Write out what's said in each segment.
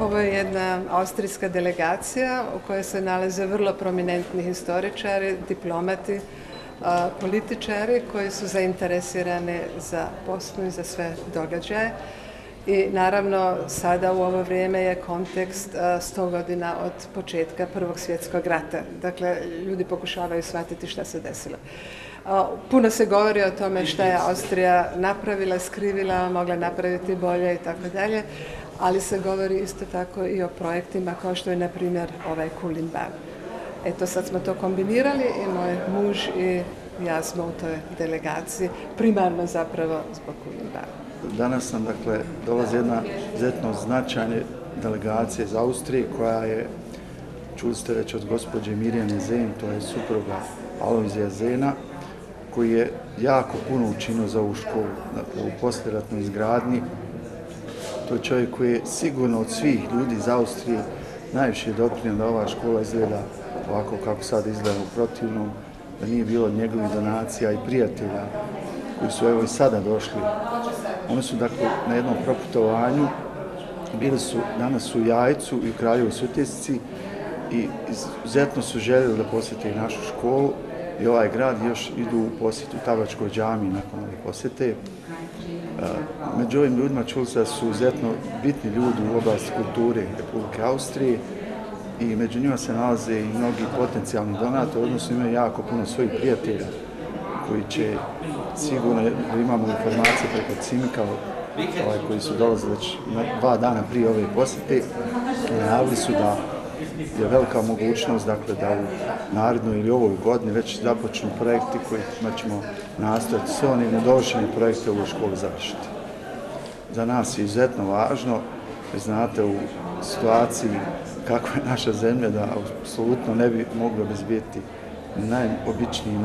Ovo je jedna austrijska delegacija u kojoj se nalaze vrlo prominentni historičari, diplomati, političari koji su zainteresirani za Bosnu i za sve događaje. I naravno sada u ovo vrijeme je kontekst 100 godina od početka Prvog svjetskog rata. Dakle, ljudi pokušavaju shvatiti šta se desilo. Puno se govori o tome šta je Austrija napravila, skrivila, mogla napraviti bolje i tako dalje, ali se govori isto tako i o projektima kao što je na primjer ovaj Kulin Bar. Eto, sad smo to kombinirali i moj muž i ja smo u toj delegaciji, primarno zapravo zbog Kulin Bara. Danas nam, dakle, dolazi jedna izuzetno značajna delegacija iz Austrije koja je, čuli ste već od gospođe Mirjane Zen, to je supruga Alojzija Zena, koji je jako puno učinio za ovu školu, dakle, u poslijeratnoj izgradnji. To je čovjek koji je sigurno od svih ljudi iz Austrije najviše doprinio da ova škola izgleda ovako kako sad izgleda, u protivnom, da nije bilo njegovih donacija i prijatelja koji su evo i sada došli. Oni su, dakle, na jednom proputovanju, bili su danas u Jajcu i u Kraljevoj Sutjesci i izuzetno su željeli da posjete i našu školu i ovaj grad, još idu u posjetu Tabačkoj džamiji nakon ove posjete. Među ovim ljudima čuli se da su izuzetno bitni ljudi u oblasti kulture Republike Austrije i među njima se nalaze i mnogi potencijalni donatori, odnosno imaju jako puno svojih prijatelja koji će sigurno, imamo informacije preko Cimika, koji su dolazili već 2 dana prije ove posjete, najavili su da je velika mogućnost, dakle, da u narednoj ili ovoj godini već započnu projekti kojima ćemo nastojati sve one nedovršene projekte u ovoj školi završiti. Za nas je izuzetno važno, vi znate, u situaciji kakva je naša zemlja, da apsolutno ne bi mogli obezbijeti najobičniji,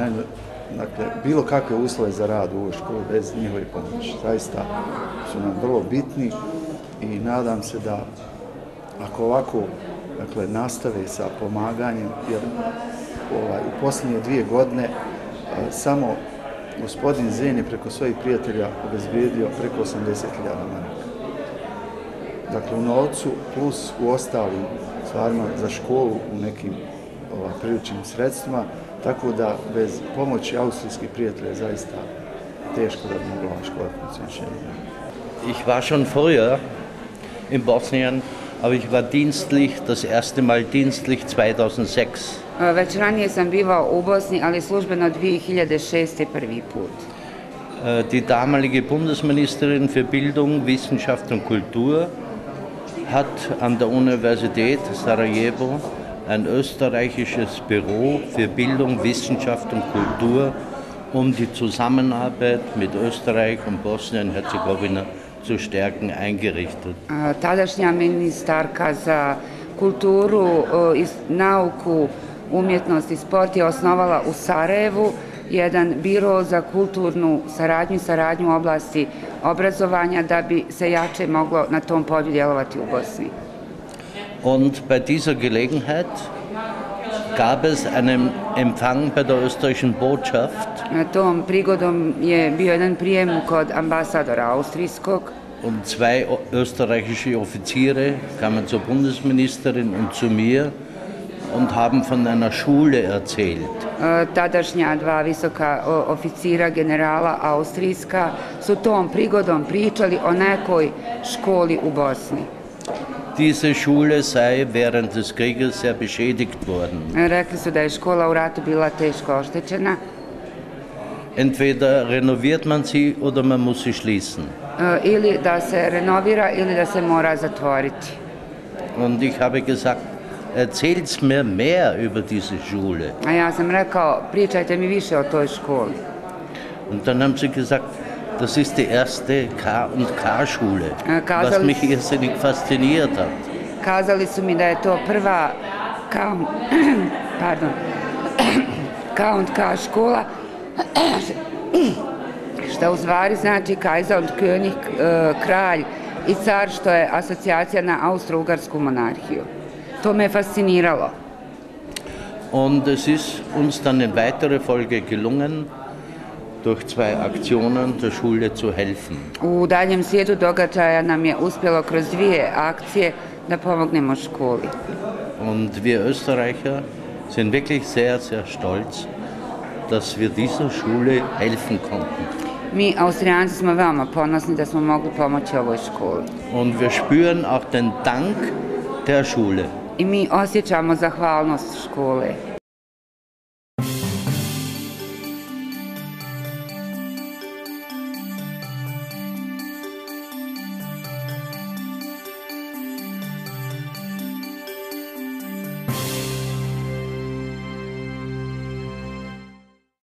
dakle, bilo kakve uslove za rad u ovoj školi bez njihove pomoći. Zaista su nam vrlo bitni i nadam se da ako ovako, dakle, nastave sa pomaganjem, jer u posljednje 2 godine samo gospodin Zen je preko svojih prijatelja obezbijedio preko 80.000 maraka. Dakle, u novcu plus u ostalim stvarima za školu u nekim priručnim sredstvima, tako da bez pomoći austrijskih prijatelja zaista teško da bi mogla ova škola funkcionirati. Ich war schon früher in Bosnien, aber ich war dienstlich, das erste Mal dienstlich 2006. Već ranije sam bivao u Bosni, ali službeno 2006. prvi put. Die damalige Bundesministerin für Bildung, Wissenschaft und Kultur hat an der Universität Sarajevo ein österreichisches Büro für Bildung, Wissenschaft und Kultur, um die Zusammenarbeit mit Österreich und Bosnien-Herzegowina zu stärken, eingerichtet. Tadašnja ministarka za kulturu, nauku, umjetnost i sport je osnovala u Sarajevu jedan biro za kulturnu saradnju u oblasti obrazovanja da bi se jače moglo na tom polju djelovati u Bosni. Und bei dieser Gelegenheit gab es einen Empfang bei der österreichischen Botschaft. Tom prigodom je bio jedan prijem kod ambasadora austrijskog. Und 2 österreichische Offiziere kamen zur Bundesministerin und zu mir und haben von einer Schule erzählt. Tadašnja 2 visoka oficira generala austrijska su tom prigodom pričali o nekoj školi u Bosni. Diese Schule sei während des Krieges sehr beschädigt worden. Rekli su da je škola u ratu bila teško oštećena. Entweder renoviert man sie oder man muss sie schließen. Ili da se renovira ili da se mora zatvoriti. Und ich habe gesagt, erzähl's mir mehr über diese Schule. A ja sam rekao, pričajte mi više o toj školi. Und dann haben sie gesagt, das ist die erste K&K-Schule, was mich irrsinnig fasziniert hat. Kazali su mi da je to prva K&K škola, što u stvari znači Kaiser und König, kralj i car, što je asocijacija na austro-ugarsku monarhiju. To me je fasciniralo. Und es ist uns dann in weiterer Folge gelungen, durch 2 Aktionen der Schule zu helfen. U daljem slijedu događaja nam je uspjelo kroz 2 akcije da pomognemo školi. Und wir Österreicher sind wirklich sehr, sehr stolz, dass wir dieser Schule helfen konnten. Mi, Austrijanci, smo veoma ponosni da smo mogli pomoći ovoj školi. Und wir spüren auch den Dank der Schule. I mi osjećamo zahvalnost škole.